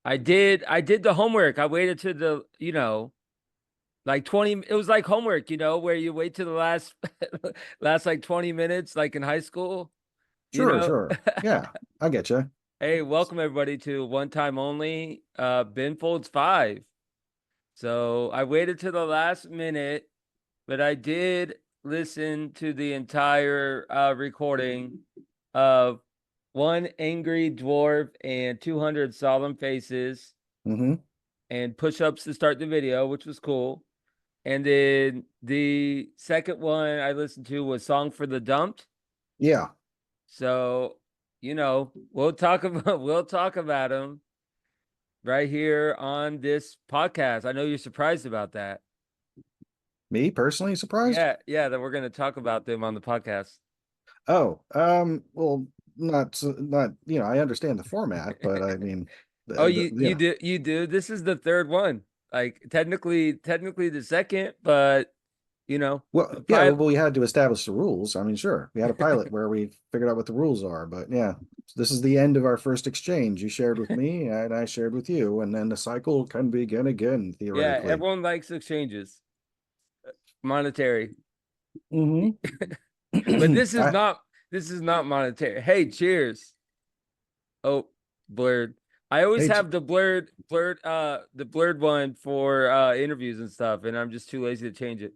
I did the homework. I waited to like 20, it was like homework, where you wait to the last last like 20 minutes, like in high school, you Sure, know. sure. Yeah, I get you. Hey, welcome everybody to One Time Only, Ben Folds 5. So I waited to the last minute, but I did listen to the entire recording of One Angry Dwarf and 200 Solemn Faces Hmm. and push-ups to start the video, which was cool. And then the second one I listened to was Song for the Dumped. Yeah, So, we'll talk about them right here on this podcast. I know you're surprised about that. me personally surprised. Yeah, yeah, that we're going to talk about them on the podcast. Oh, well, not, I understand the format, but I mean, Oh, you yeah. do. This is the third one. Like technically the second, but Well, the yeah, pilot. well, we had to establish the rules. I mean, sure, we had a pilot where we figured out what the rules are, but yeah, this is the end of our first exchange. You shared with me, and I shared with you, and then the cycle can begin again, Yeah, theoretically. everyone likes exchanges, monetary. Hmm. But this is not monetary. Hey, cheers. Oh, blurred. I always Hey, have the blurred one for interviews and stuff, and I'm just too lazy to change it.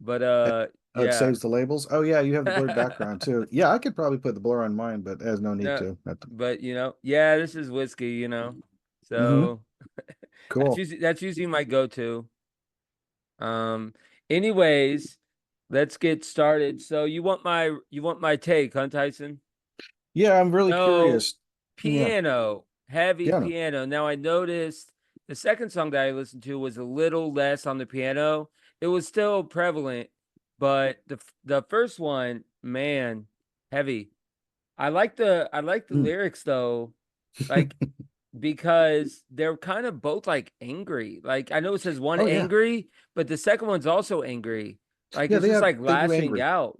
But oh, it yeah. saves the labels. Oh yeah, you have the blurred background too. Yeah, I could probably put the blur on mine, but there's no need No, to. but yeah, this is whiskey. Hmm. So that's Cool. usually my go-to. Um, anyways, let's get started. So you want my take, huh, Tyson? Yeah, I'm really So curious. Yeah, piano, heavy piano. piano. Now I noticed the second song that I listened to was a little less on the piano. It was still prevalent, but the first one, man, heavy. I like the Mm. lyrics though, like because they're kind of both like angry. Like I know it says one Oh yeah, angry, but the second one's also angry. Like yeah. it's just like They do lashing angry. out.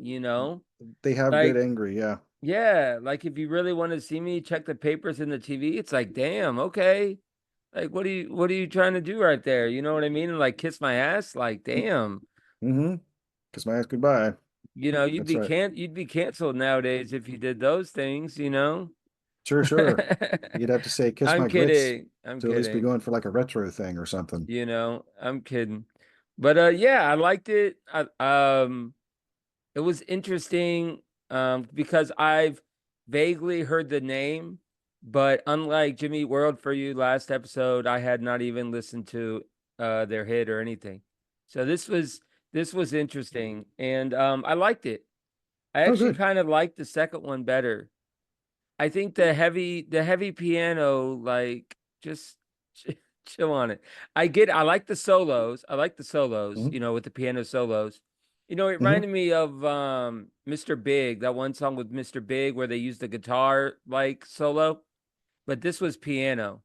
They have good Like angry. Yeah. yeah, like if you really want to see me check the papers in the TV, it's like, damn, okay. Like what are you trying to do right there? You know what I mean? And like kiss my ass? Like, damn. Mm-hmm. Kiss my ass goodbye. You'd That's be right. canceled nowadays if you did those things. Sure, sure. You'd have to say kiss I'm my grits kidding. I'm to at least be kidding. going for like a retro thing or something. I'm kidding. But yeah, I liked it. It was interesting because I've vaguely heard the name, but unlike Jimmy Eat World for You last episode, I had not even listened to their hit or anything. So this was interesting and I liked it. I Oh, actually good. kind of liked the second one better. I think the heavy piano, like just ch- chill on it. I like the solos. I like the solos, Hmm. with the piano solos. It Hmm. reminded me of Mr. Big, that one song with Mr. Big where they used the guitar like solo, but this was piano.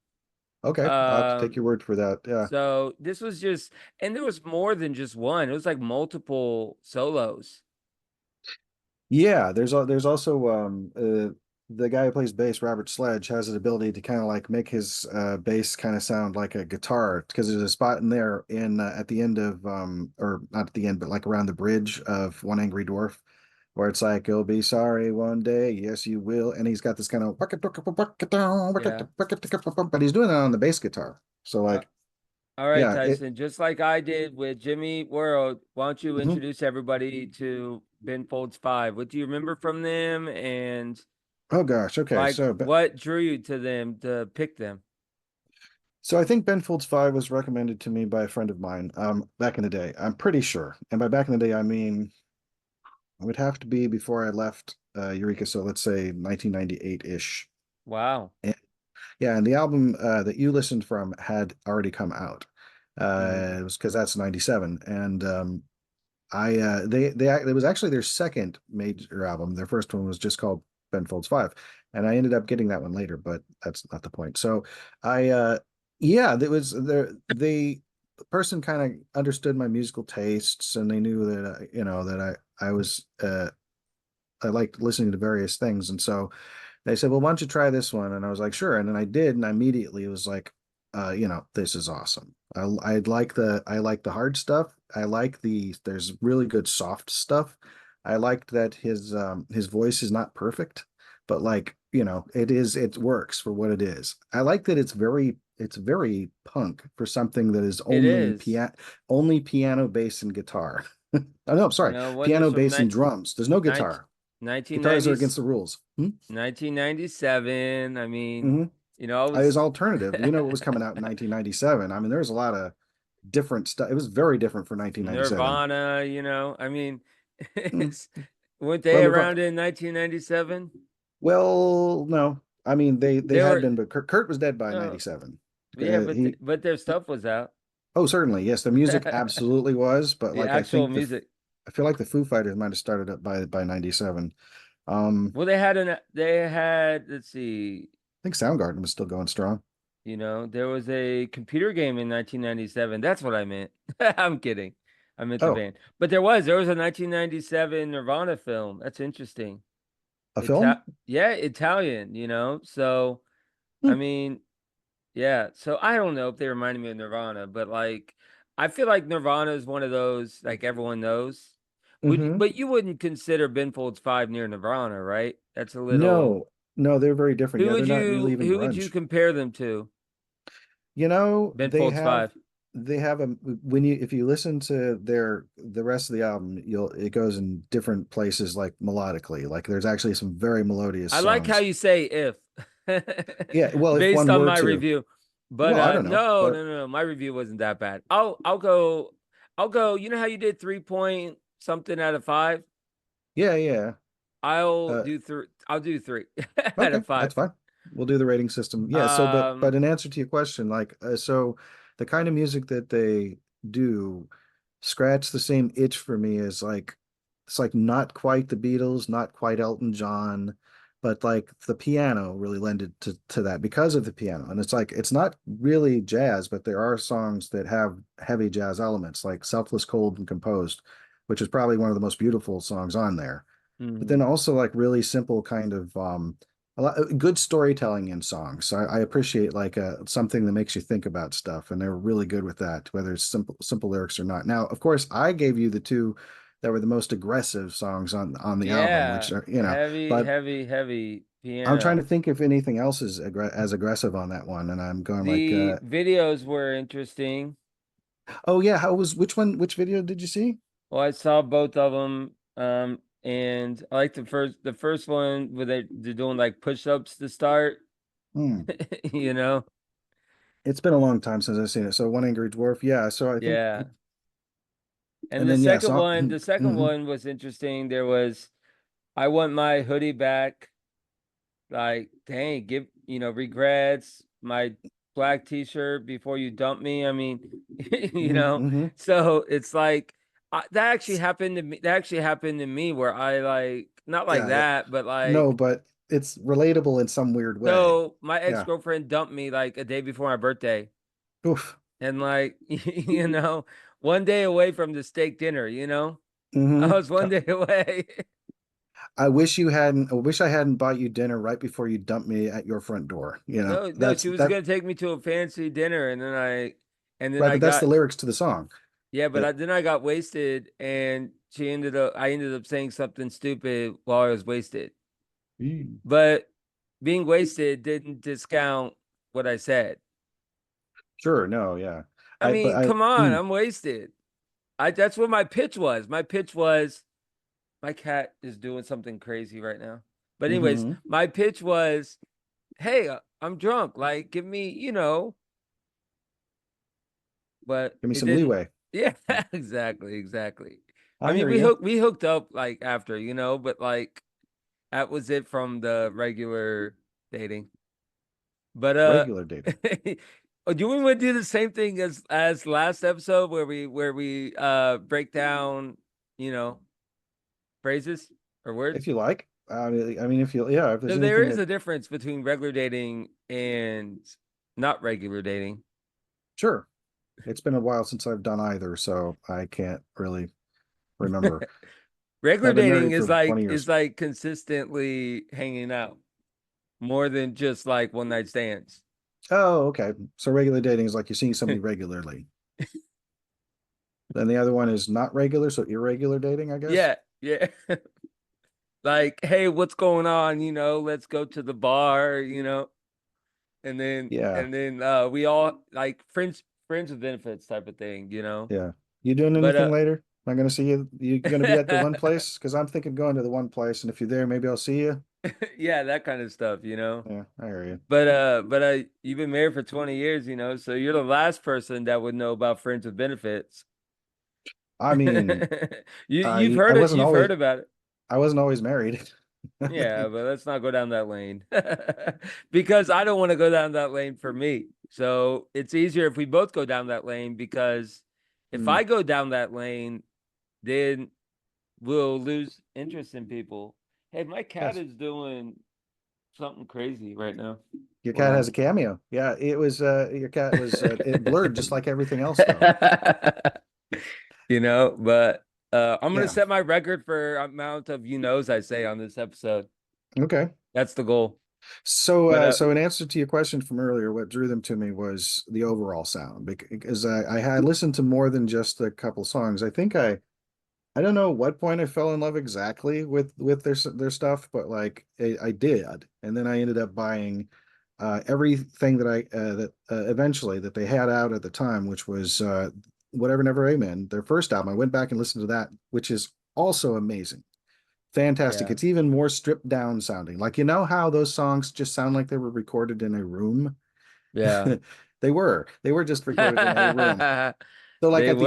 Okay, I'll have to take Um your word for that. Yeah. so this was just, and there was more than just one. It was like multiple solos. Yeah, there's also the guy who plays bass, Robert Sledge, has an ability to kind of like make his bass kind of sound like a guitar because there's a spot in there in at the end of or not at the end, but like around the bridge of One Angry Dwarf, where it's like you'll be sorry one day, yes you will, and he's got this kind of but Yeah. he's doing it on the bass guitar. So Uh, like All right, yeah, it Tyson, just like I did with Jimmy World, why don't you mhm. introduce everybody to Ben Folds 5? What do you remember from them and Oh gosh, okay, like what drew you to them to pick them? so I think Ben Folds 5 was recommended to me by a friend of mine back in the day. I'm pretty sure. And by back in the day, I mean it would have to be before I left Eureka, so let's say 1998-ish. Wow. And yeah, and the album that you listened from had already come out. Mm. It was because that's 97. And I they it was actually their second major album. Their first one was just called Ben Folds 5. And I ended up getting that one later, but that's not the point. So I yeah, there was the person kind of understood my musical tastes and they knew that that I was I liked listening to various things. And so they said, "Well, why don't you try this one?" And I was like, "Sure." And then I did, and I immediately was like, this is awesome. I like the hard stuff. I like there's really good soft stuff. I liked that his voice is not perfect, but like, it works for what it is. I like that it's very punk for something that is It is. only piano, bass, and guitar. Oh no, I'm You sorry. know, what is Piano, from bass, and drums. There's no 19, guitar. Guitars 1990, are against the rules. 1997. I mean, Hmm. I It was was alternative. You know what was coming out in 1997. I mean, there was a lot of different stuff. It was very different for 1997. Nirvana, I mean, Mm. weren't Well, they Nirvana. around in 1997? Well, no. I mean, they They had were, been, but Kurt was dead by uh, 97. yeah, He, but their stuff was out. oh, certainly, yes, the music absolutely was, but The like actual music. I feel like the Foo Fighters might have started up by 97. Well, they had, let's see, I think Soundgarden was still going strong. there was a computer game in 1997. That's what I meant. I'm kidding. I meant the Oh, band. But there was a 1997 Nirvana film. That's interesting. a film? Yeah, Italian, So, I Hmm. mean, yeah. So I don't know if they reminded me of Nirvana, but like I feel like Nirvana is one of those like everyone knows. Hmm. But you wouldn't consider Ben Folds 5 near Nirvana, right? That's a little. No, no, they're very different. Yeah, they're not really even Who would you grunge. compare them to? You know, Ben Folds 5. they have a when you if you listen to the rest of the album, it goes in different places like melodically. Like there's actually some very melodious I like how songs. you say if Yeah, well, if based one on were my to, review. But well, I don't know, no, but no, no, no. My review wasn't that bad. I'll go, you know how you did 3 point something out of five? yeah, yeah. Uh, I'll do three out okay, of five. that's fine. We'll do the rating system. Yeah, so but Um, in answer to your question, like so the kind of music that they do scratch the same itch for me as like it's like not quite the Beatles, not quite Elton John, but like the piano really lended to that because of the piano. And it's like it's not really jazz, but there are songs that have heavy jazz elements, like Selfless, Cold, and Composed, which is probably one of the most beautiful songs on there. But then mhm. also like really simple kind of a lot good storytelling in songs. So I appreciate like something that makes you think about stuff, and they're really good with that, whether it's simple lyrics or not. Now, of course, I gave you the two that were the most aggressive songs on the album, which Yeah, are heavy, but heavy, heavy I'm trying to piano. think if anything else is as aggressive on that one, and I'm going like, The videos were interesting. oh yeah, how was which video did you see? Well, I saw both of them. And I like the first one where they're doing like push-ups to start, Hmm. you know? It's been a long time since I've seen it. So One Angry Dwarf, yeah. So I think, Yeah. And and then yeah, so the second mhm. one was interesting. There was I want my hoodie back. Like, dang, regrets, my black t-shirt before you dump me. I mean, you Mhm, know, mhm. so it's like that actually happened to me. That actually happened to me where I like not like Yeah, yeah. that, but No, like but it's relatable in some weird way. so my Yeah. ex-girlfriend dumped me like a day before my birthday. Oof. And like, one day away from the steak dinner, I Hmm. was one day away. I wish I hadn't bought you dinner right before you dumped me at your front door. No, no, That's she was that gonna take me to a fancy dinner, and then right, I but that's the got lyrics to the song. yeah, but That then I got wasted, and I ended up saying something stupid while I was wasted. Mm. But being wasted didn't discount what I said. Sure, no, yeah. I But mean, come on, I'm wasted. That's what my pitch was. My pitch was my cat is doing something crazy right now. But anyways, mhm. my pitch was, hey, I'm drunk. Like, give me, but Give me it some didn't. leeway. Yeah, exactly, exactly. I I mean, hear you. we hooked up like after, but like that was it from the regular dating. But Regular dating. do we want to do the same thing as last episode where we break down, you know, phrases or If words? you like. I mean, if you, yeah, if there's So there anything is that, a difference between regular dating and not regular dating. sure. It's been a while since I've done either, so I can't really remember. Regular I've been dating married for 20 is years. like consistently hanging out more than just like one night stands. Oh, okay. So regular dating is like you're seeing somebody regularly. Then the other one is not regular, so irregular dating, I guess. Yeah, yeah. Like, hey, what's going on? Let's go to the bar, and then Yeah, we all like friends with benefits type of thing. yeah. You doing But anything later? I'm gonna see you. You gonna be at the one place? Because I'm thinking going to the one place, and if you're there, maybe I'll see you. yeah, that kind of stuff. Yeah, I hear you. But you've been married for 20 years, so you're the last person that would know about friends with benefits. I mean, You've I heard it, wasn't you've always heard about it. I wasn't always married. Yeah, but let's not go down that lane. Because I don't want to go down that lane for me. So it's easier if we both go down that lane because if Hmm. I go down that lane, then we'll lose interest in people. Hey, my cat Yes, is doing something crazy right now. your Hold cat has a on. cameo. Yeah, it was. Your cat was. It blurred just like everything else, though. But I'm gonna Yeah. set my record for amount of I say on this episode. Okay. That's the goal. So, But so in answer to your question from earlier, what drew them to me was the overall sound because I had listened to more than just a couple songs. I don't know what point I fell in love exactly with their stuff, but like I did, and then I ended up buying everything that eventually that they had out at the time, which was Whatever Never Amen, their first album. I went back and listened to that, which is also amazing. Fantastic. yeah. It's even more stripped down sounding. Like, you know how those songs just sound like they were recorded in a room? Yeah. They were just recorded in a room. So like They at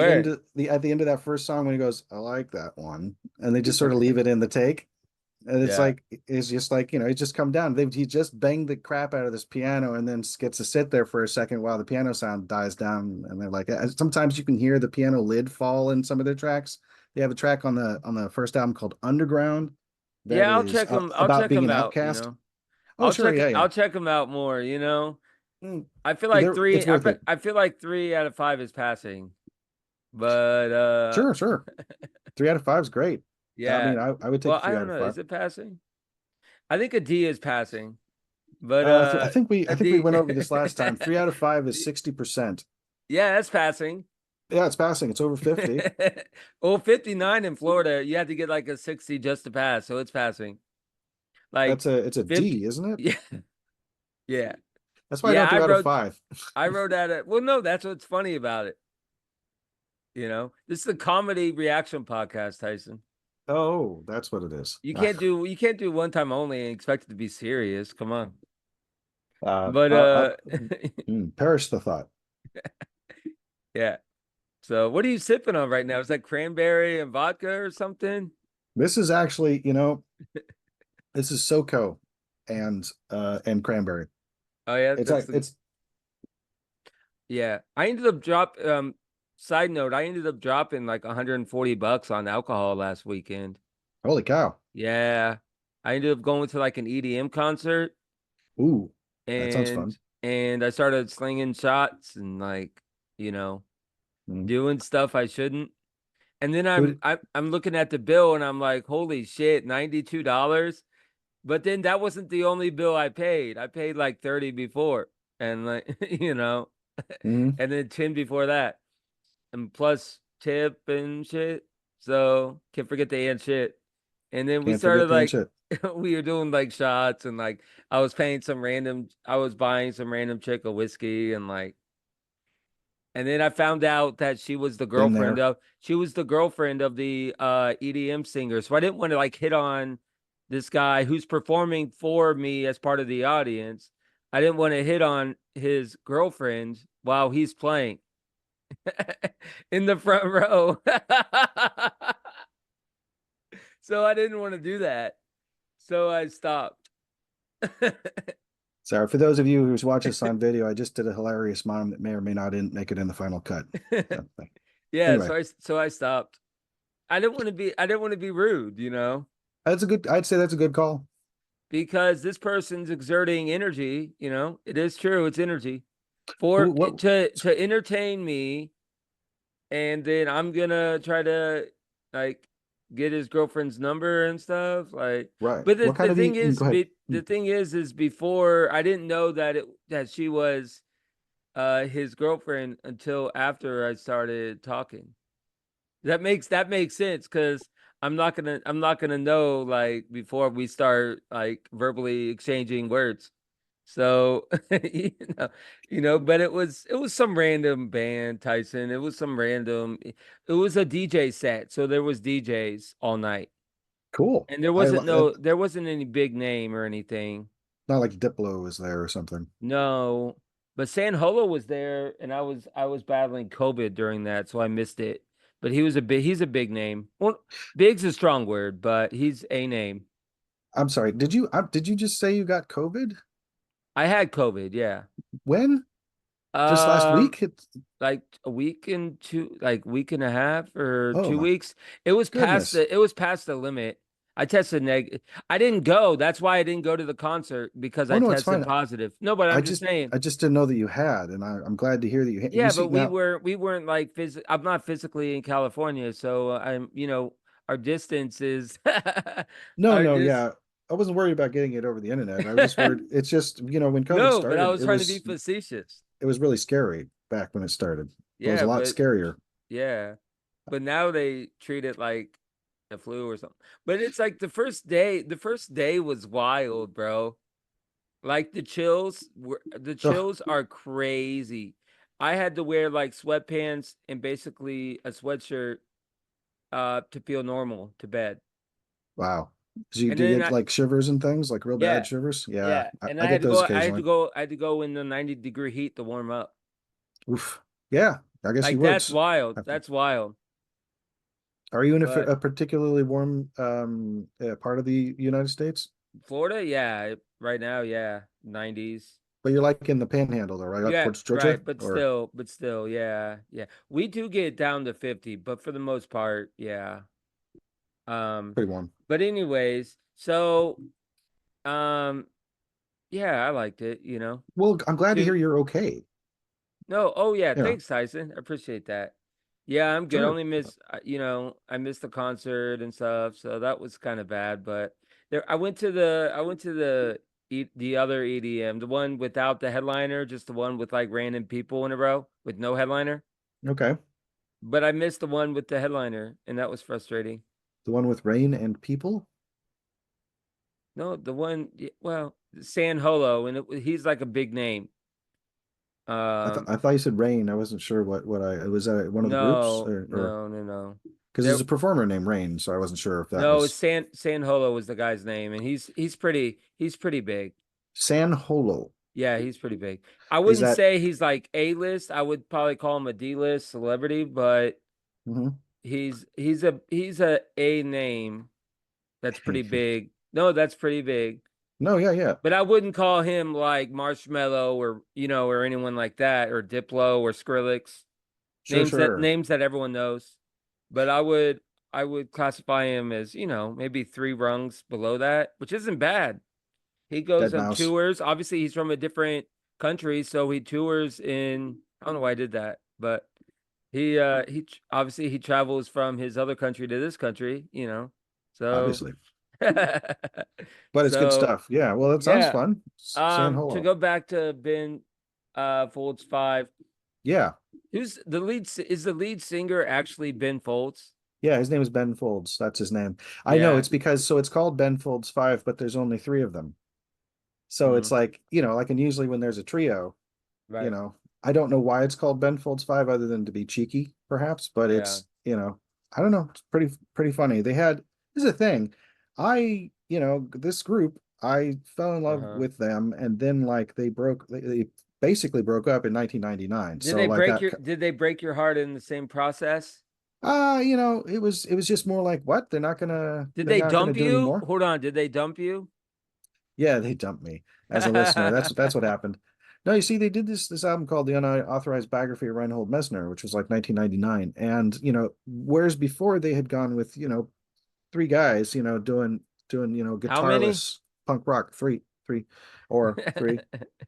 the end were. of that first song when he goes, I like that one, and they just sort of leave it in the take. And Yeah. it's just like, he's just come down. He just banged the crap out of this piano and then gets to sit there for a second while the piano sound dies down. And they're like, sometimes you can hear the piano lid fall in some of their tracks. They have a track on the first album called Underground that Yeah, I'll is check them. I'll about check being them an out, outcast. Oh, sure. Yeah, yeah. I'll check them out more. Mm, I feel like it's worth it. I feel like 3 out of 5 is passing. But Sure, sure. 3 out of 5 is great. I yeah. mean, I would take Well, a I three out don't of know. five. Is it passing? I think a D is passing. But I a think we D went over this last time. 3 out of 5 is 60%. Yeah, that's passing. Yeah, it's passing. It's over 50. Well, 59 in Florida, you have to get like a 60 just to pass, so it's passing. Like It's a 50. D, isn't it? Yeah, yeah. That's why I Yeah, don't do out of five. I wrote at it. Well, no, that's what's funny about it. This is a comedy reaction podcast, Tyson. Oh, that's what it is. You can't do one time only and expect it to be serious. Come on. Uh, But uh, perish the thought. yeah. So what are you sipping on right now? Is that cranberry and vodka or something? This is actually, this is SoCo and cranberry. Oh yeah, It's that's like the it's yeah. I ended up side note, I ended up dropping like $140 on alcohol last weekend. holy cow. Yeah. I ended up going to like an EDM concert Ooh, that sounds and fun. I started slinging shots and like, you know, Mm. doing stuff I shouldn't. And then Who I'm looking at the bill and I'm like, holy shit, $92. But then that wasn't the only bill I paid. I paid like 30 before and like, mhm. and then 10 before that. And plus tip and shit. So can't forget the and shit. And then we Can't forget started the like shit. we were doing like shots and like I was buying some random chick a whiskey and like and then I found out that Been there. she was the girlfriend of the EDM singer. So I didn't want to like hit on this guy who's performing for me as part of the audience. I didn't want to hit on his girlfriend while he's playing in the front row. So I didn't want to do that. So I stopped. Sorry, for those of you who's watching this on video, I just did a hilarious mime that may or may not make it in the final cut. So, Yeah, anyway, so I stopped. I didn't want to be rude, I'd say that's a good call. because this person's exerting energy. It is true, it's energy Who, for what, to entertain me, and then I'm gonna try to like get his girlfriend's number and stuff. Like, Right. but What kind the of thing go is, ahead. the thing is before I didn't know that she was his girlfriend until after I started talking. That makes sense because I'm not gonna know like before we start like verbally exchanging words. So know, but it was some random band, Tyson. It was some random. It was a DJ set, so there was DJs all night, Cool. and there I wasn't li- no there wasn't any big name or anything. Not like Diplo was there or something. No, but San Holo was there, and I was battling COVID during that, so I missed it. But he's a big name. Well, big's a strong word, but he's a name. I'm sorry. Did you just say you got COVID? I had COVID, yeah. When? Just last Um, week? like a week and two, like week and a half or Oh two my weeks. goodness. It was past the limit. I tested I didn't go. That's why I didn't go to the concert because Oh I no, it's tested fine. positive. No, but I'm just saying. I just didn't know that you had, and I'm glad to hear that you Yeah, see but we now. were we weren't like I'm not physically in California, so our distance is No, our no, dis yeah. I wasn't worried about getting it over the internet. I was just worried. It's just, when COVID No, but I started, was trying to be facetious. it was really scary back when it started. It was a Yeah, lot but scarier. yeah. But now they treat it like the flu or something. But it's like the first day was wild, bro. Like the Oh, chills are crazy. I had to wear like sweatpants and basically a sweatshirt to feel normal to bed. wow. And Do you then get like shivers and things, like real bad yeah, shivers? Yeah, yeah. And I get those occasionally. I had to go in the 90-degree heat to warm up. Oof. Yeah, I guess you Like would that's wild. have to. That's wild. Are you in But a particularly warm part of the United States? Florida, yeah, right now, yeah, 90s. But you're like in the panhandle though, right up Yeah, towards Georgia? right, Or but still, yeah, yeah. We do get down to 50, but for the most part, yeah. Um, pretty warm. but anyways, so um, yeah, I liked it. Well, I'm glad to To hear you're okay. No, oh yeah, You know, thanks, Tyson. I appreciate that. Yeah, I'm good. I sure. only miss, I missed the concert and stuff, so that was kind of bad. But I went to the other EDM, the one without the headliner, just the one with like random people in a row with no headliner. Okay. But I missed the one with the headliner, and that was frustrating. The one with rain and people? No, well, San Holo, and he's like a big name. Um, I thought you said rain. I wasn't sure what I was that one of the groups no, or no, no, no. because There, there's a performer named Rain, so I wasn't sure if that No, was San Holo was the guy's name, and he's pretty big. San Holo. Yeah, he's pretty big. I Is wouldn't that say he's like A-list. I would probably call him a D-list celebrity, but mhm. he's a A name that's pretty big. No, that's pretty big. No, yeah, yeah. But I wouldn't call him like Marshmello or anyone like that or Diplo or Skrillex. Sure, sure. Names that everyone knows. But I would classify him as, maybe three rungs below that, which isn't bad. He goes Dead on mouse. tours. Obviously, he's from a different country, so he tours I don't know why I did that, but obviously he travels from his other country to this country. So Obviously. But it's good so stuff. Yeah. Well, that sounds yeah. fun. San To Holo. go back to Ben Folds 5, Yeah. is the lead singer actually Ben Folds? Yeah, his name is Ben Folds. That's his name. I know Yeah. it's because so it's called Ben Folds 5, but there's only three of them. So it's Mhm. like, like and usually when there's a trio, you Right. know, I don't know why it's called Ben Folds 5 other than to be cheeky, perhaps, but Yeah. I don't know. It's pretty funny. This is a thing. This group, I fell in love Uh-huh. with them and then like they basically broke up in 1999. So like that Did they break your heart in the same process? it was just more like what? Did They're they not gonna dump do you? anymore. Hold on, did they dump you? Yeah, they dumped me as a listener. That's what happened. No, you see, they did this album called The Unauthorized Biography of Reinhold Messner, which was like 1999. And, whereas before they had gone with, three guys, doing, How many? guitarless punk rock, three,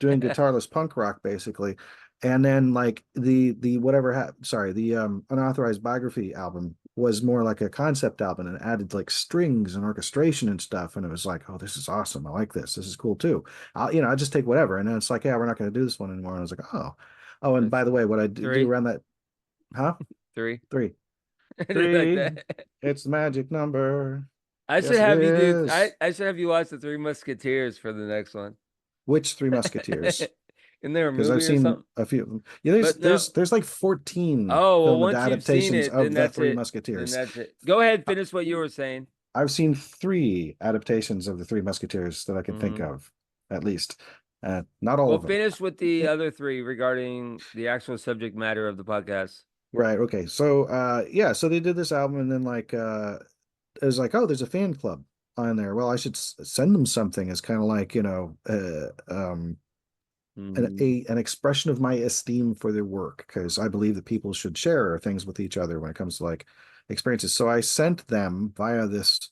doing guitarless punk rock basically. And then like the whatever sorry, the unauthorized biography album was more like a concept album and added like strings and orchestration and stuff. And it was like, oh, this is awesome. I like this. This is cool too. I just take whatever. And then it's like, yeah, we're not going to do this one anymore. And I was like, oh, and That's by the way, what I do three, around that, huh? three. Three, I did like three. that. It's the magic number. I should Yes, it have you do. is. I should have you watch the Three Musketeers for the next one. Which Three Musketeers? Isn't there a Because I've movie or seen something? a few of them. Yeah, But no. there's like 14 Oh, well, film once you've seen adaptations it, then of the that's Three it. Then Musketeers. that's it. Go ahead, I- finish what you were saying. I've seen three adaptations of the Three Musketeers that I can think Hmm. of, at least. Not all Well, of them. finish with the other three regarding the actual subject matter of the podcast. Right. Okay. So yeah, so they did this album and then like it was like, oh, there's a fan club on there. Well, I should send them something as kind of like, an expression of my esteem for their work because I believe that people should share things with each other when it comes to like experiences. So I sent them via this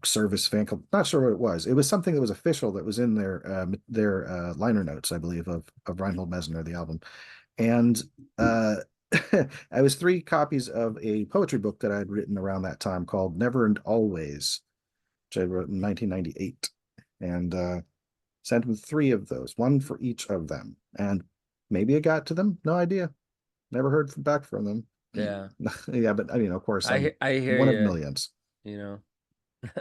service fan club. Not sure what it was. It was something that was official that was in their liner notes, I believe, of Reinhold Messner, the album. And uh I was three copies of a poetry book that I'd written around that time called Never and Always, which I wrote in 1998. And sent him three of those, one for each of them. And maybe it got to them. No idea. Never heard back from them. Yeah, Yeah, but I mean, of course, I'm I hear one of you. millions. You know,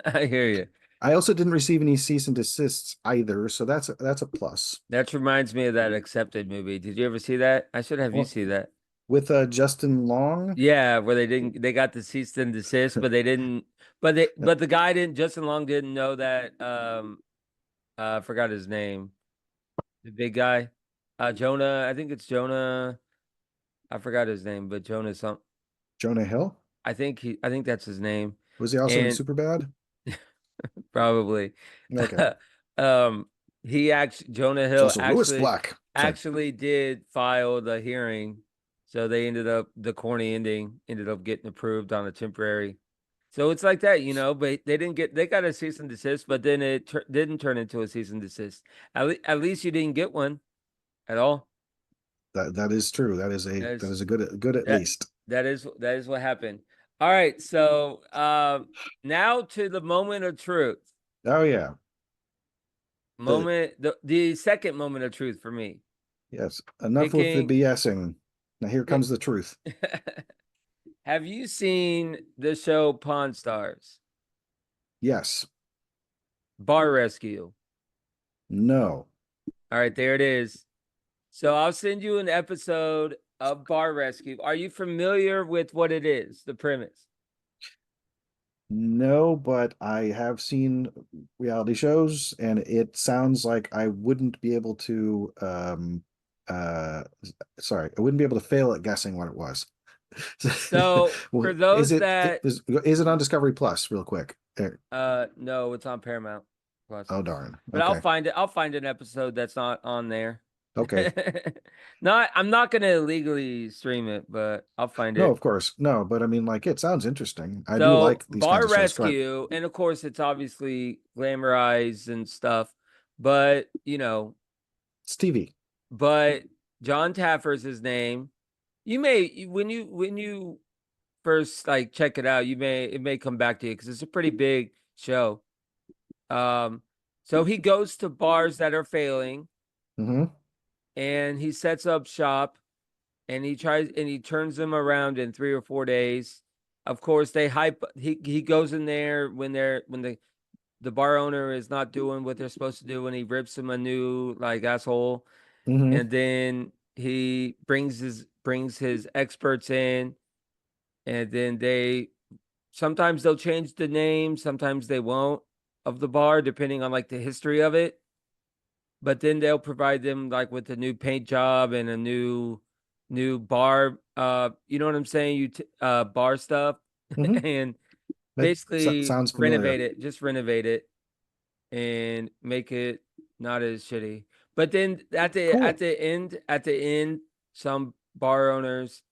I hear you. I also didn't receive any cease and desists either, so that's a plus. That reminds me of that Accepted movie. Did you ever see that? I should have you Well, see that. with Justin Long, Yeah, where they got the cease and desist, but they didn't. But the guy didn't. Justin Long didn't know that. I forgot his name. The big guy, Jonah. I think it's Jonah. I forgot his name, but Jonah some. Jonah Hill, I think that's his name, was he also in and Superbad? probably, Okay, um, he actually Jonah it's Hill also Lewis Black. Sorry. actually did file the hearing, so the corny ending ended up getting approved on a temporary. So it's like that, but they got a cease and desist, but then it didn't turn into a cease and desist. At least you didn't get one at all. That is true. That That's is a good at that least. that is what happened. All right, so now to the moment of truth. Oh yeah. The The second moment of truth for me. Yes. Enough with the Picking BSing. Now here comes the truth. Have you seen the show Pawn Stars? Yes. Bar Rescue. No. All right, there it is. So I'll send you an episode of Bar Rescue. Are you familiar with what it is, the premise? No, but I have seen reality shows and it sounds like I wouldn't be able to uh sorry, I wouldn't be able to fail at guessing what it was. So for Is those it that is it on Discovery Plus real quick? no, it's on Paramount Plus. Oh darn. But I'll Okay. find it. I'll find an episode that's not on there. Okay. I'm not gonna illegally stream it, but I'll find No, it. of course. No, but I mean like it sounds interesting. I do So like these kinds Bar of shows. Go ahead. Rescue, and of course it's obviously glamorized and stuff, but It's TV. but John Taffer's his name. You may when you first like check it out, it may come back to you because it's a pretty big show. Um, so he goes to bars that are failing Hmm. and he sets up shop and he turns them around in 3 or 4 days. Of course, they hype. He goes in there when the bar owner is not doing what they're supposed to do, and he rips him a new like asshole. Hmm. And then he brings his experts in, and then sometimes they'll change the name, sometimes they won't of the bar depending on like the history of it. But then they'll provide them like with a new paint job and a new bar, you know what I'm saying, bar stuff. Hmm. And That basically sounds familiar. renovate it and make it not as shitty. But then Cool. at the end, some bar owners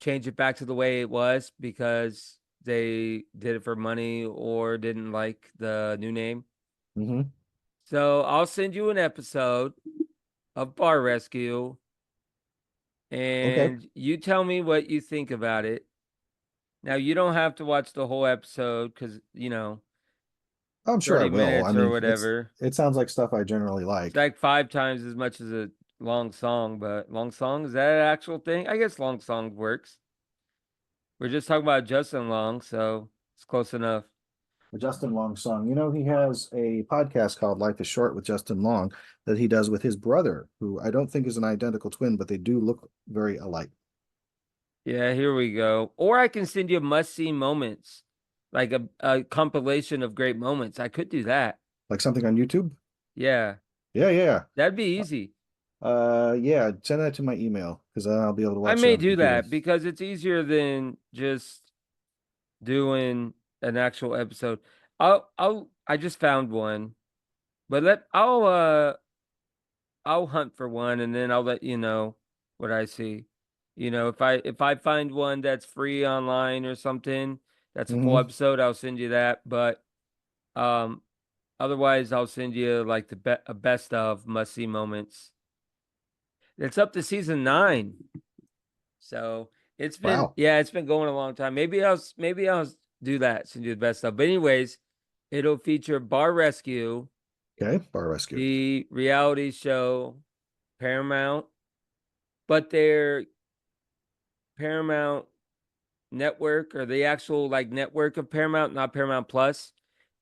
change it back to the way it was because they did it for money or didn't like the new name. Hmm. So I'll send you an episode of Bar Rescue Okay. and you tell me what you think about it. Now you don't have to watch the whole episode because, I'm sure I 30 will. I minutes or mean, whatever. it sounds like stuff I generally It's like. like 5 times as much as a long song, but long song, is that an actual thing? I guess long song works. We're just talking about Justin Long, so it's close enough. The Justin Long song. He has a podcast called Life is Short with Justin Long that he does with his brother, who I don't think is an identical twin, but they do look very alike. Yeah, here we go. Or I can send you must see moments, like a compilation of great moments. I could do that. Like something on YouTube. Yeah, Yeah, yeah. that'd be easy. Yeah. Send that to my email because then I'll be able to I watch it may on the do computer. that because it's easier than just doing an actual episode. I just found one, but I'll hunt for one and then I'll let you know what I see. If I find one that's free online or something, that's a full Hmm. episode, I'll send you that. But um otherwise I'll send you like a best of must see moments. It's up to season 9. So Wow. it's been going a long time. Maybe I'll do that, send you the best stuff. But anyways, it'll feature Bar Rescue, Okay. Bar Rescue. the reality show Paramount, but their Paramount network or the actual like network of Paramount, not Paramount Plus,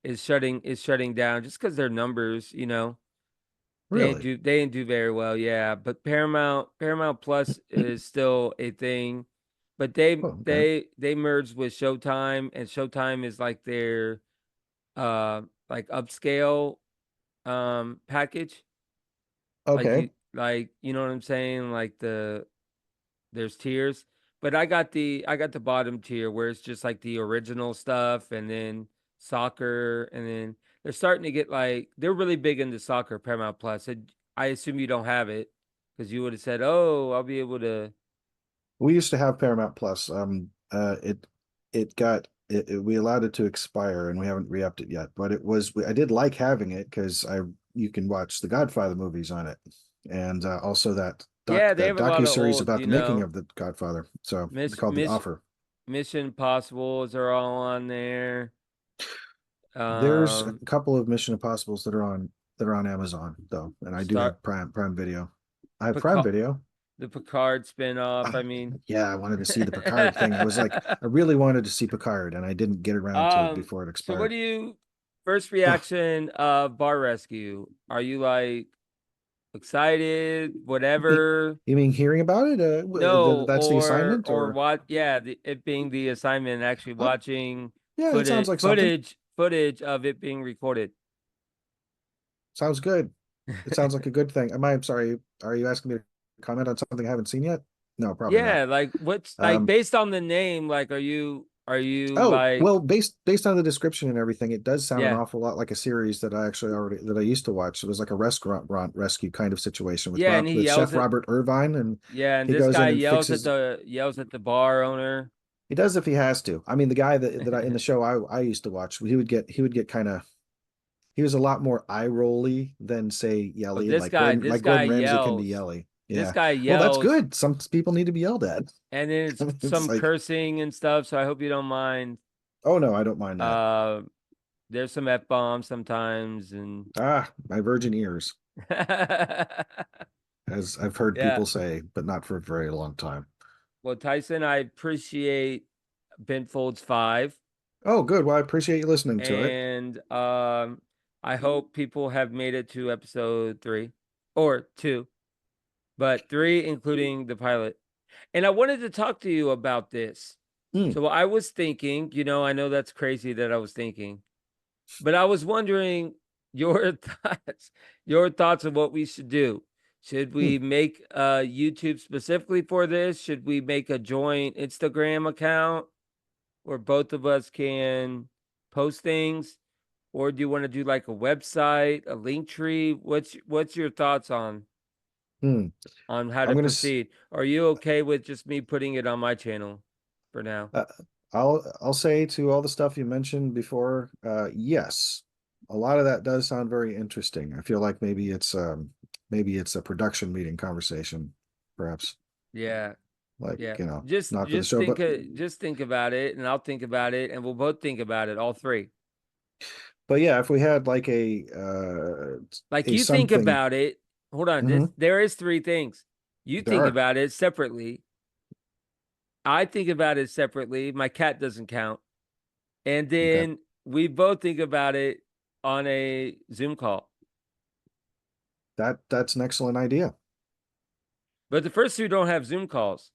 is shutting down just because their numbers. Really? They didn't do very well, yeah. But Paramount Plus is still a thing. But they Oh, okay. they they merged with Showtime, and Showtime is like their like upscale package. Okay. Like you know what I'm saying? Like there's tiers. But I got the bottom tier where it's just like the original stuff and then soccer and then they're starting to get like they're really big into soccer Paramount Plus. I assume you don't have it because you would have said, "Oh, I'll be able to." We used to have Paramount Plus. We allowed it to expire and we haven't re-upped it yet. But I did like having it because I you can watch the Godfather movies on it, and also Yeah, they that have a lot docu of series old, about the making of the Godfather. So it's Miss called The Miss Offer. Mission Impossibles are all on there. There's a Um, couple of Mission Impossibles that are on Amazon though, and I do Star have Prime Video. I have Prime Picard, Video. the Picard spinoff. Ah, I mean, yeah, I wanted to see the Picard thing. I was like, I really wanted to see Picard, and I didn't get around to it um. before it So, what expired. do you first Ugh. reaction of Bar Rescue? Are you like excited? Whatever? You mean hearing about it? No, That's the assignment, or or what? Yeah, it being the assignment, actually oh, watching yeah, it sounds like something. footage of it being recorded. Sounds good. It sounds like a good thing. I'm sorry. Are you asking me to comment on something I haven't seen yet? No, probably not. Yeah, like what's like Um, based on the name, like are you oh, well, like based on the description and everything, it does sound an yeah. awful lot like a series that I used to watch. It was like a restaurant rescue kind of situation Yeah, and he with yells Chef at Robert Irvine, and yeah, and he this goes guy in and fixes. yells at the bar owner. He does if he has to. I mean, the guy that I in the show I used to watch, he would get kind of he was a lot more eye rolly than say Oh, yelly. this guy this Like guy Gordon Ramsay can be yells. yelly. This Yeah. guy Well, that's yells good. Some people need to be yelled at. and then it's It's some like, cursing and stuff, so I hope you don't mind. oh no, I don't mind that. Uh there's some F bombs sometimes and Ah, my virgin ears, as I've heard yeah. people say, but not for a very long time. Well, Tyson, I appreciate Ben Folds 5 Oh, good. Well, I appreciate you listening to it. and I hope people have made it to episode 3 or 2, but 3 including the pilot. And I wanted to talk to you about this. Hmm. So I was thinking, I know that's crazy that I was thinking, but I was wondering your thoughts on what we should do. Should Hmm. we make YouTube specifically for this? Should we make a joint Instagram account where both of us can post things? Or do you want to do like a website, a link tree? What's your thoughts Hmm. on how I'm to gonna. proceed? Are you okay with just me putting it on my channel for now? Uh, I'll say to all the stuff you mentioned before, yes, a lot of that does sound very interesting. I feel like maybe it's a production meeting conversation, perhaps. Yeah. Like, Yeah. not for the show, but Just think about it, and I'll think about it, and we'll both think about it, all three. yeah, if we had like Like a you think something. about it. Hold on. Mhm, There is three things. You there think are. about it separately. I think about it separately. My cat doesn't count. And Okay. then we both think about it on a Zoom call. That's an excellent idea. But the first two don't have Zoom calls.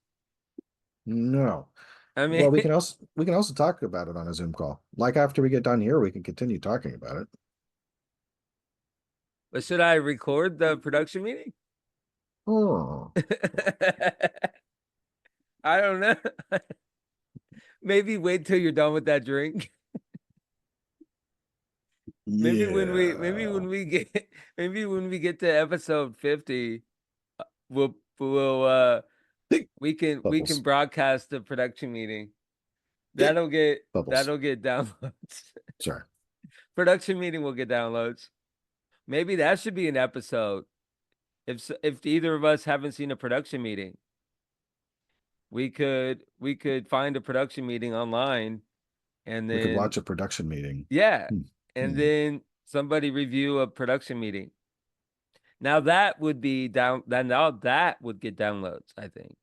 No. I mean, Well, we can also talk about it on a Zoom call. Like after we get done here, we can continue talking about it. but should I record the production meeting? Oh, I don't know. Maybe wait till you're done with that drink. Maybe yeah. when we get maybe when we get to episode 50, we'll we can Bubbles. broadcast the production meeting. Bubbles. That'll get downloads. Sorry. Production meeting will get downloads. Maybe that should be an episode. If either of us haven't seen a production meeting, we could find a production meeting online, and We could then watch a production meeting. yeah, Hmm. and Hmm. then somebody review a production meeting. Now that would be down. Now that would get downloads, I think.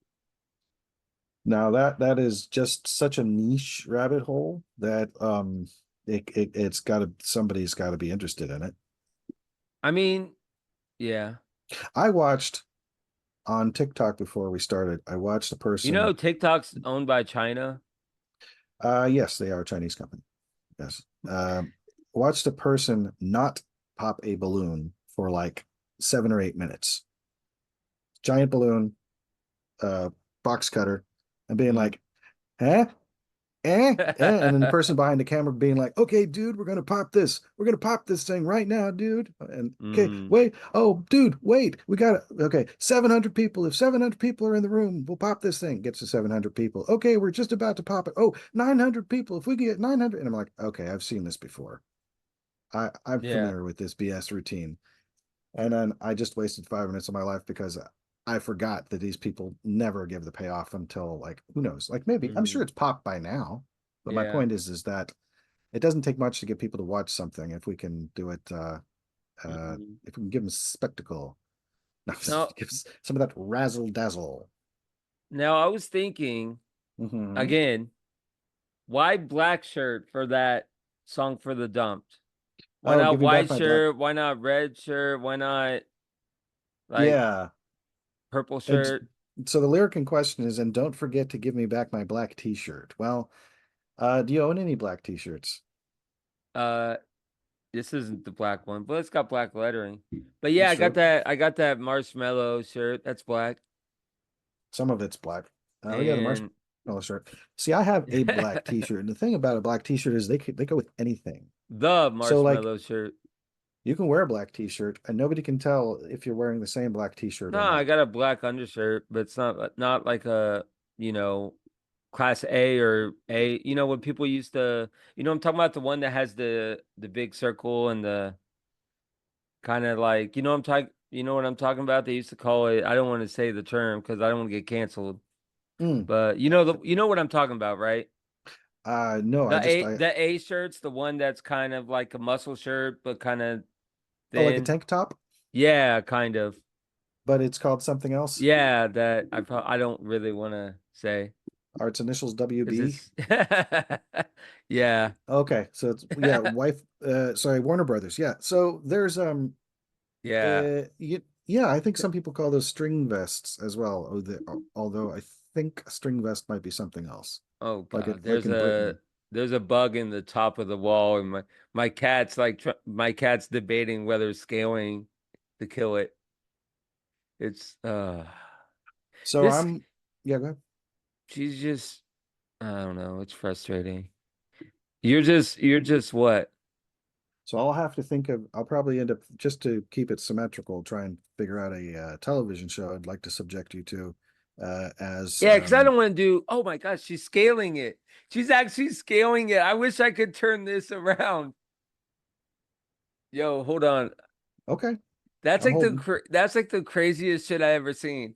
Now that is just such a niche rabbit hole that it's got to somebody's got to be interested in it. I mean, yeah. I watched on TikTok before we started. I watched a You know, person. TikTok's owned by China. Yes, they are a Chinese company. Yes. Watched a person not pop a balloon for like 7 or 8 minutes. Giant balloon, box cutter, and being Mm. like, huh? And then the person behind the camera being like, okay, dude, we're gonna pop this. We're gonna pop this thing right now, dude. And okay, Mm. wait. Oh, dude, wait. We got it. Okay, 700 people. If 700 people are in the room, we'll pop this thing. Gets to 700 people. Okay, we're just about to pop it. Oh, 900 people. If we get 900, and I'm like, okay, I've seen this before. I'm Yeah. familiar with this BS routine. And then I just wasted 5 minutes of my life because I forgot that these people never give the payoff until like who knows? Like maybe I'm sure Mm. it's popped by now. But my Yeah. point is that it doesn't take much to get people to watch something if we can do it. Mm. If we can give them spectacle, Now, give some of that razzle dazzle. now I was thinking Mm-hmm. again, why black shirt for that song for the dumped? Why Oh, not give me back white my black. shirt? Why not red shirt? Why not like Yeah. purple And shirt? so the lyric in question is, and don't forget to give me back my black t-shirt. Well, do you own any black t-shirts? Uh, this isn't the black one, but it's got black lettering. But You yeah, sure? I got that marshmallow shirt. That's black. Some of it's black. Oh yeah, the And marshmallow shirt. See, I have a black t-shirt, and the thing about a black t-shirt is they go with anything. the So like marshmallow shirt. you can wear a black t-shirt and nobody can tell if you're wearing the same black t-shirt No, or I not. got a black undershirt, but it's not like a, you know, class A or A. You know, when people used to, I'm talking about the one that has the big circle and the kind of like, you know what I'm talking about? They used to call it, I don't want to say the term because I don't want to get canceled, Mm. but you know what I'm talking about, right? No, The A shirt's the one that's kind of like a muscle shirt, but kind of oh, like a thin. tank top, Yeah, kind of. but it's called something else. Yeah, that I don't really want to say Or its initials because WB. it's yeah. Okay, so it's yeah, wife. Sorry, Warner Brothers. Yeah, so there's Yeah. yeah, I think some people call those string vests as well. Although I think a string vest might be something else, Oh like God, like in Britain. there's a bug in the top of the wall, and my cat's like my cat's debating whether scaling to kill it. It's So this I'm yeah, go ahead. she's just I don't know. It's frustrating. You're just what? So I'll have to think of. I'll probably end up just to keep it symmetrical. Try and figure out a television show I'd like to subject you to, as Yeah, because I don't want to do. Oh my gosh, she's scaling it. She's actually scaling it. I wish I could turn this around. Yo, hold on. okay. I'm holding. That's like the craziest shit I ever seen.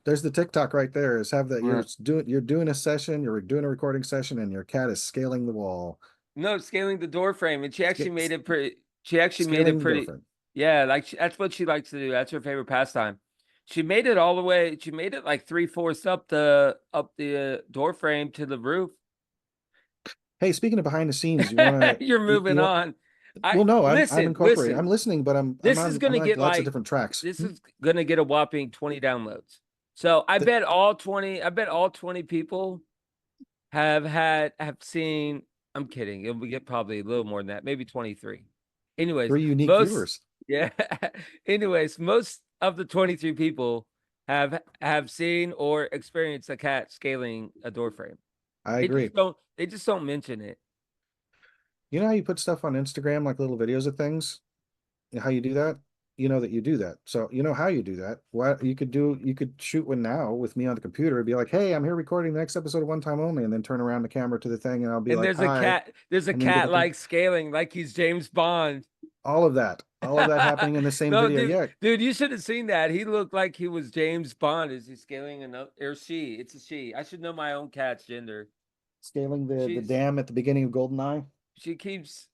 There's the TikTok right there. Is have that Uh, you're doing a session, you're doing a recording session, and your cat is scaling the wall. No, scaling the door frame, and she actually made Sca- it pretty. She actually made it Scaling the door pretty. frame. Yeah, like that's what she likes to do. That's her favorite pastime. She made it all the way. She made it like 3/4 up the door frame to the roof. Hey, speaking of behind the scenes, you want You're to moving on. I well, no, I'm listen, incorporating. I'm listen. listening, but This is I'm gonna like get lots of like different tracks. this is gonna get a whopping 20 downloads. So I Th- bet all 20. I bet all 20 people have seen. I'm kidding. It'll get probably a little more than that, maybe 23. Anyways, Three unique most viewers. yeah. Anyways, most of the 23 people have seen or experienced a cat scaling a door frame. I agree. They just don't mention it. You know how you put stuff on Instagram, like little videos of things? How you do that? You know that you do that. So you know how you do that. What you could shoot one now with me on the computer and be like, hey, I'm here recording the next episode of One Time Only, and then turn around the camera to the thing and I'll be And like, hi, there's a and then get cat the thing. like scaling like he's James Bond. All of that happening in the same No, video. dude, Yeah, dude, you should have seen that. He looked like he was James Bond. Is he scaling another or she? It's a she. I should know my own cat's gender. scaling the She's dam at the beginning of GoldenEye. she keeps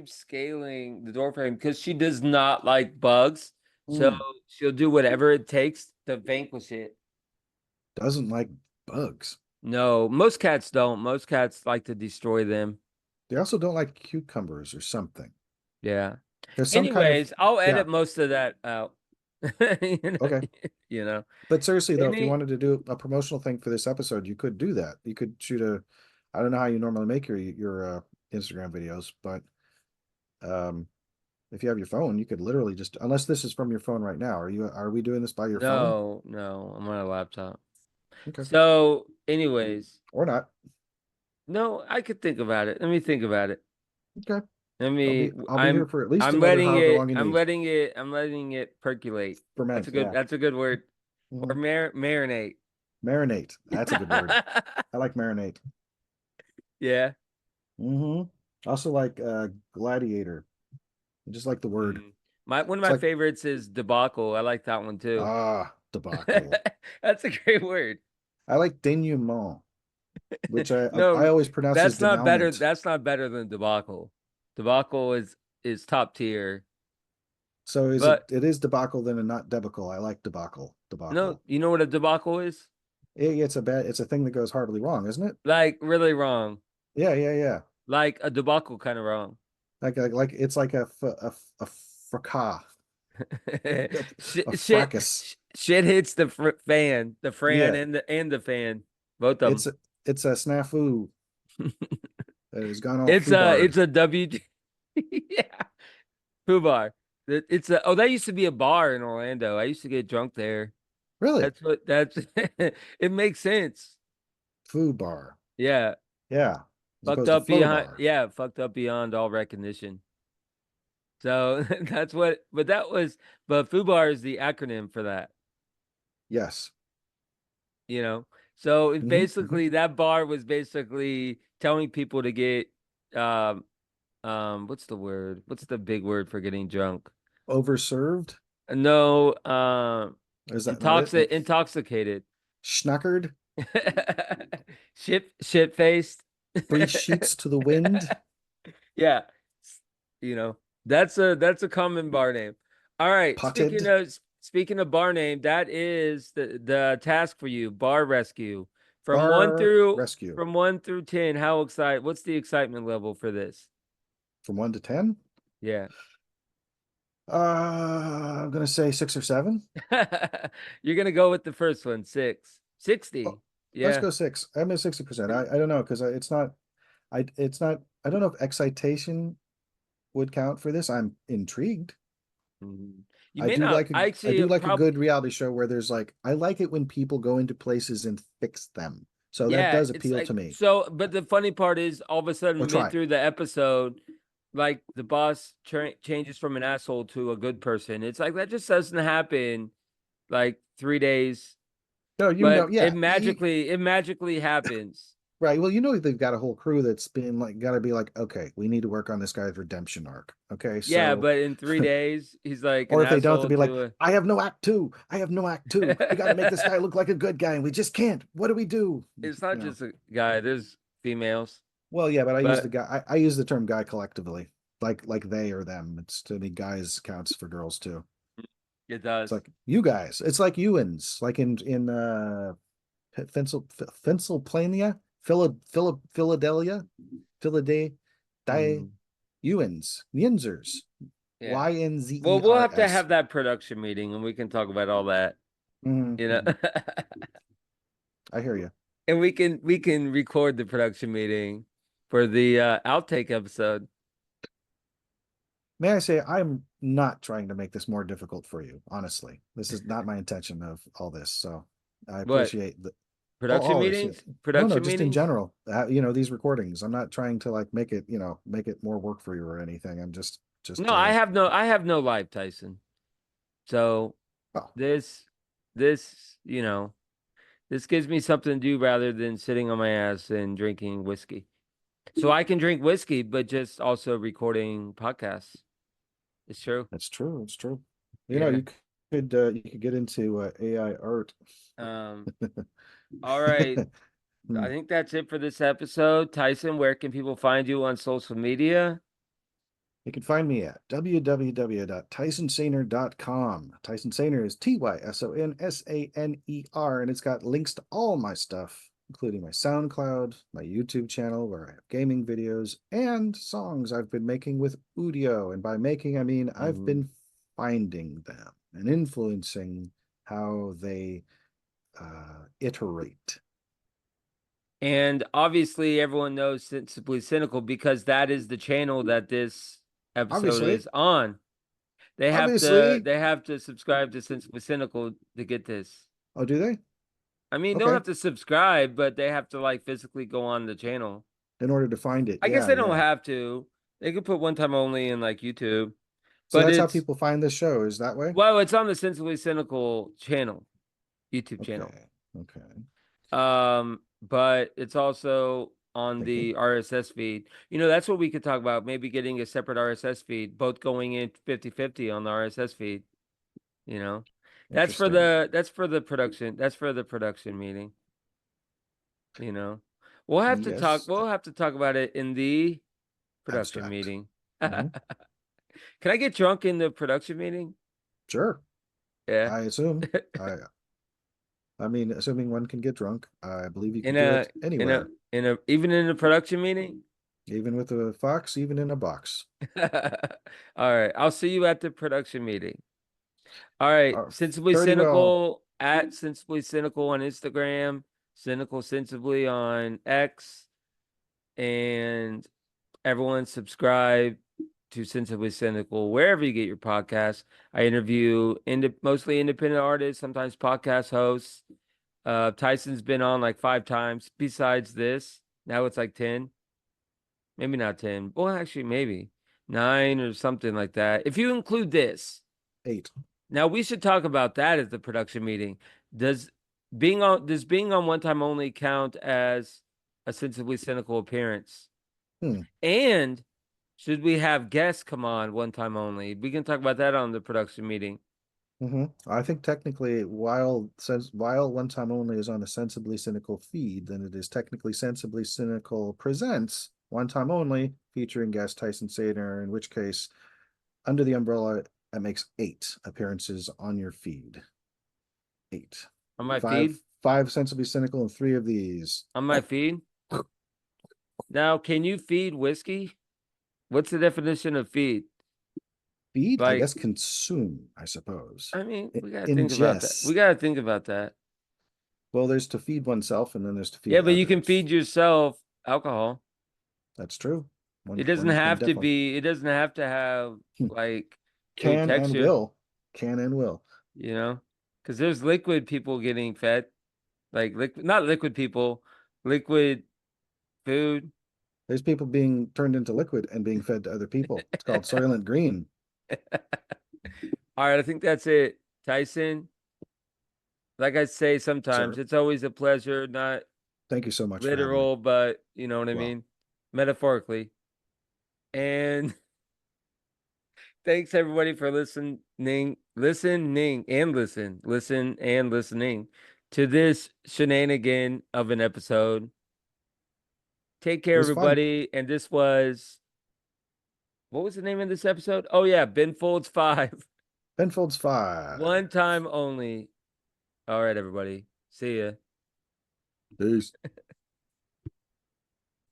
scaling the door frame because she does not like bugs. So Hmm. she'll do whatever it takes to vanquish it. Doesn't like bugs. No, most cats don't. Most cats like to destroy them. They also don't like cucumbers or something. Yeah. There's some kind of Anyways, I'll yeah. edit most of that out. you know, Okay. you know. But seriously though, if you Any wanted to do a promotional thing for this episode, you could do that. You could shoot a I don't know how you normally make your Instagram videos, but um if you have your phone, you could literally just unless this is from your phone right now. Are we doing this by your phone? No, no, I'm on a laptop. Okay. So, anyways, Or not. no, I could think about it. Let me think about it. Okay. Let me I'll be here for at least I'm another letting however it long you I'm need. letting it I'm letting it percolate. Ferment, yeah. That's a good word. Or Hmm. marinate. Marinate. That's a good word. I like marinate. Yeah. Hmm. Also like gladiator. I just like the word. Mm. My one of It's my like favorites is debacle. I like that one too. debacle. That's a great word. I like denouement, which I No, always pronounce as denouement. that's not better than debacle. Debacle is top tier. So But it is debacle then and not debacle. I like debacle. no, Debacle. you know what a debacle is? It's a thing that goes horribly wrong, isn't it? Like really wrong. Yeah, yeah, yeah. Like a debacle kind of wrong. Like it's like a fracas, a Shit, fracas. shit hits the fan, the Fran Yeah, and the fan, both of it's them. it's a snafu that has gone all foobarred. It's a W. Yeah, Pooh Bar. It's a that used to be a bar in Orlando. I used to get drunk there. Really? That's it makes sense. Foo bar. Yeah, Yeah, as opposed to flow bar. fucked up beyond all recognition. So that's what, but FUBAR is the acronym for that, Yes. you know? So it Hmm. Hmm. basically, that bar was basically telling people to get, um, what's the word? What's the big word for getting drunk? Overserved? No, Is that not it? intoxicated. Schnackered? Shit faced. Free sheets to the wind? Yeah. You know, that's a common bar name. All right. Potted? Speaking of bar name, that is the task for you, bar rescue. Bar rescue. From 1 through 10, what's the excitement level for this? From 1 to 10? Yeah. I'm gonna say 6 or 7. You're gonna go with the first one, 6. Oh, 60. let's Yeah. go 6. I'm at 60%. I don't know because it's not I don't know if excitation would count for this. I'm intrigued. Mhm. You may not I actually do like a probably good reality show where there's like I like it when people go into places and fix them. So that yeah, does it's appeal like to me. so, but the funny part is all of a Or sudden mid try. through the episode, like the boss changes from an asshole to a good person. It's like that just doesn't happen like 3 days, No, you know, but yeah. it magically happens. Right. Well, they've got a whole crew that's been like, got to be like, okay, we need to work on this guy's redemption arc. Okay, Yeah, so, but in 3 days, he's like an or if they don't, to asshole be like, to I have no act two. I have no act two. We got to make this guy look like a good guy, and we just can't. What do we do? It's not just a guy. There's females, Well, yeah, but I use the but guy. I use the term guy collectively, like they or them. It's to me, guys counts for girls too. it It's does. like you guys. It's like Ewans, like in Pennsylvania, Philadelphia, Philadelphia, Mm, Ewans, Yinzers, yeah. Well, we'll have to Yinzers. have that production meeting and we can talk about all that, you know. Mm-hmm. I hear you. And we can record the production meeting for the outtake episode. May I say, I'm not trying to make this more difficult for you. Honestly, this is not my intention of all this. So I What? appreciate the Production all this. Yeah. meetings? No, Production just in meetings? general. These recordings. I'm not trying to like make it more work for you or anything. I'm just No, I have no life, Tyson. So oh, this this, this gives me something to do rather than sitting on my ass and drinking whiskey. So I can drink whiskey, but just also recording podcasts. It's true. that's true. It's true. Yeah. You could get into AI art. Um, all right. I Hmm. think that's it for this episode. Tyson, where can people find you on social media? You can find me at www.tysonsaner.com. Tyson Saner is TysonSaner, and it's got links to all my stuff, including my SoundCloud, my YouTube channel, where I have gaming videos and songs I've been making with Udio. And by making, I mean I've Mhm. been finding them and influencing how they iterate. And obviously, everyone knows Sensibly Cynical because that is the channel that this episode Obviously, is on. They have to obviously. they have to subscribe to Sensibly Cynical to get this. Oh, do they? I mean, they don't Okay. have to subscribe, but they have to like physically go on the channel. In order to find it. I guess Yeah, they don't yeah. have to. They could put one time only in like YouTube, So but that's how it's people find this show, is that way? well, it's on the Sensibly Cynical channel, YouTube channel. Okay. Okay. But it's also on Thank you. the RSS feed. That's what we could talk about. Maybe getting a separate RSS feed, both going in 50-50 on the RSS feed, you know. That's for Interesting. the that's for the production. That's for the production meeting, you know. We'll have to talk Yes. we'll have to talk about it in the production Abstract. meeting. Hmm. Can I get drunk in the production meeting? Sure. Yeah. I assume. I I mean, assuming one can get drunk, I believe you can In do a it in a anywhere, in a even in a production meeting? even with a fox, even in a box. All right. I'll see you at the production meeting. All right. Sensibly Fare thee well. Cynical at Sensibly Cynical on Instagram, Cynical Sensibly on X, and everyone subscribe to Sensibly Cynical wherever you get your podcasts. I interview mostly independent artists, sometimes podcast hosts. Tyson's been on like 5 times besides this. Now it's like 10. Maybe not 10. Well, actually, maybe 9 or something like that. If you include this, 8. now we should talk about that at the production meeting. Does being on one time only count as a sensibly cynical appearance? Hmm. And should we have guests come on one time only? We can talk about that on the production meeting. Hmm. I think technically, while one time only is on a sensibly cynical feed, then it is technically sensibly cynical presents one time only featuring guest Tyson Saner. In which case, under the umbrella, that makes 8 appearances on your feed. 8, On my five, feed? five sensibly cynical, and 3 of these. On my feed? Now, can you feed whiskey? What's the definition of feed? Feed, I Like, guess, consume, I suppose. I mean, we gotta think about that. We Ingest. gotta think about that. Well, there's to feed oneself, and then there's to Yeah, feed but you can others. feed yourself alcohol. That's true. It doesn't One can have to definitely be, it doesn't have to have like food can and texture, will, can and will. you know? Because there's liquid people getting fed, like liquid, not liquid people, liquid food. There's people being turned into liquid and being fed to other people. It's called Soylent Green, All right, I think that's it. Tyson, like I say sometimes, sir. it's always a pleasure, not Thank you so much for having me. literal, but you know what I Well, mean, metaphorically. And thanks everybody for listening to this shenanigan of an episode. Take it care, was fun. everybody. And this was, what was the name of this episode? Oh yeah, Ben Folds 5. Ben Folds 5. One time only. All right, everybody. See ya. Peace.